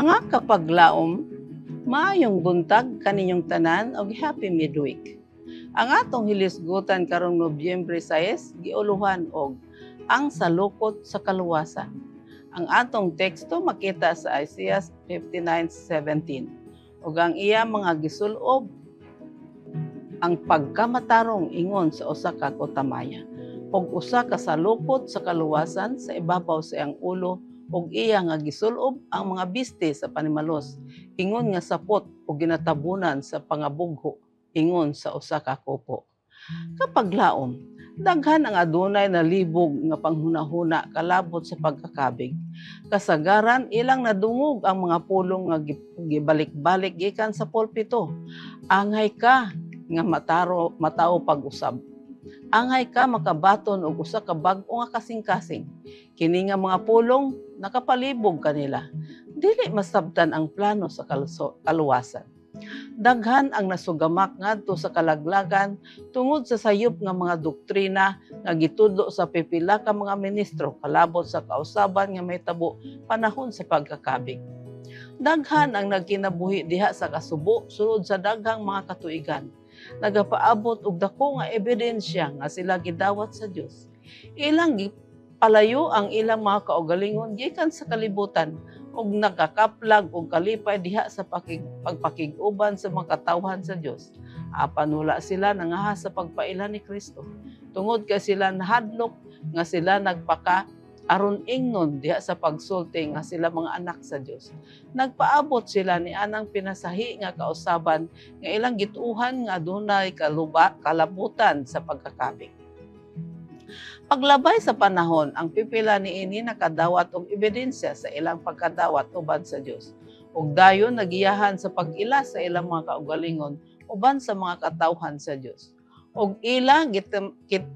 Mga kapaglaom, maayong buntag kaninyong tanan og happy midweek. Ang atong hilisgutan karong Nobyembre 6 giuluhan og ang salukot sa kaluwasan. Ang atong teksto makita sa Isaiah 59:17 ug ang iya mga gisulob ang pagkamatarong ingon sa usa ka kotamaya ug usa ka salukot sa kaluwasan sa ibabaw sa iyang ulo ug iya nga gisulob ang mga biste sa panimalos ingon nga sapot ug ginatabunan sa pangabugho ingon sa usa ka kupo. Kapag laom, daghan ang adunay na libog nga panghunahuna kalabot sa pagkakabig. Kasagaran ilang nadungog ang mga pulong nga gibalik-balik gikan sa pulpito. Angay ka nga mataw pag-usab. Angay ka makabaton og usa ka bag-o nga kasing-kasing. Kini nga mga pulong nakapalibog kanila. Dili masabtan ang plano sa kaluwasan. Daghan ang nasugamak ngadto sa kalaglagan tungod sa sayop nga mga doktrina nga gitudlo sa pipila ka mga ministro kalabot sa kausaban nga may tabo panahon sa pagkakabig. Daghan ang nagkinabuhi diha sa kasubo sulod sa daghang mga katuigan. Nagapaabot og dako nga ebidensya nga sila gidawat sa Dios. Ilang gipalayo ang ilang mga kaugalingon gikan sa kalibutan ug nakakaplag og kalipay diha sa pagpakig-uban sa mga katawhan sa Dios. Apan wala sila nangahas sa pagpailan ni Kristo. Tungod kay sila nahadlok nga sila nagpaka aron ingnon diha sa pagsulti nga sila mga anak sa Dios. Nagpaabot sila ni anang pinasahi nga kausaban nga ilang gituohan nga adunay kalabutan sa pagkakabig. Paglabay sa panahon, ang pipila niini nakadawat og ebidensya sa ilang pagkadawat uban sa Dios. Ug dayon nagiyahan sa pag-ila sa ilang mga kaugalingon uban sa mga katawhan sa Dios. Ug ila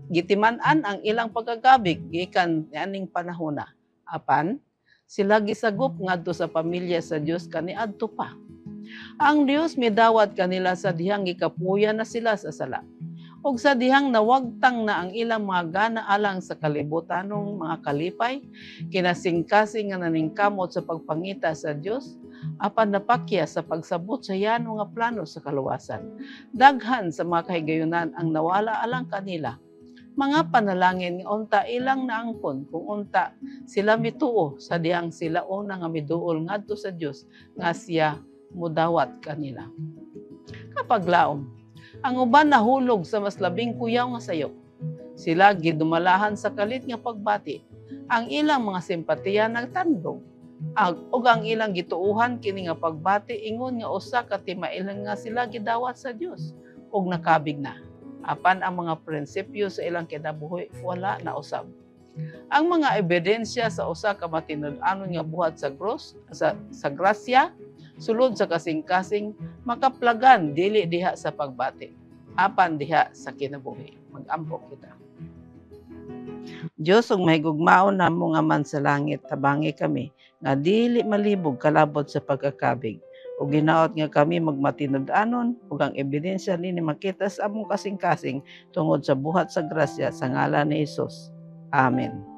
gitiman-an ang ilang pagkagabig gikan nianing panahona. Apan sila gisagop ngadto sa pamilya sa Dios kaniadto pa. Ang Dios midawat kanila sa dihang gikapuyan na sila sa sala. Ug sa dihang nawagtang na ang ilang mga gana alang sa kalibutanong mga kalipay, kinasing-kasing nga naningkamot sa pagpangita sa Dios, apan napakya sa pagsabot sa yano nga plano sa kaluwasan. Daghan sa mga kahigayunan ang nawala alang kanila. Mga panalangin nga unta ilang naangkon kung unta sila mituo sa dihang sila una nga miduol ngadto sa Dios nga siya mudawat kanila. Kapag laom, ang uban nahulog sa mas labing kuyaw nga sayop. Sila gidumalahan sa kalit nga pagbati. Ang ilang mga simpatiya nagtandog. Ug ang ilang gituuhan kini nga pagbati ingon nga usa ka timailan nga sila gidawat sa Dios ug nakabig na. Apan ang mga prinsipyo sa ilang kinabuhi wala na usab. Ang mga ebidensya sa usa ka matinud-anon nga buhat sa grasya sulod sa kasing-kasing makaplagan dili diha sa pagbati apan diha sa kinabuhi. Mag-ampo kita. Dios ug mahigugmaon namo nga man sa langit tabangi kami nga dili malibog kalabot sa pagkakabig ug ginaot nga kami magmatinud-anon ug ang ebidensya nini makita sa among kasing-kasing tungod sa buhat sa grasya sa ngalan ni Hesus. Amen.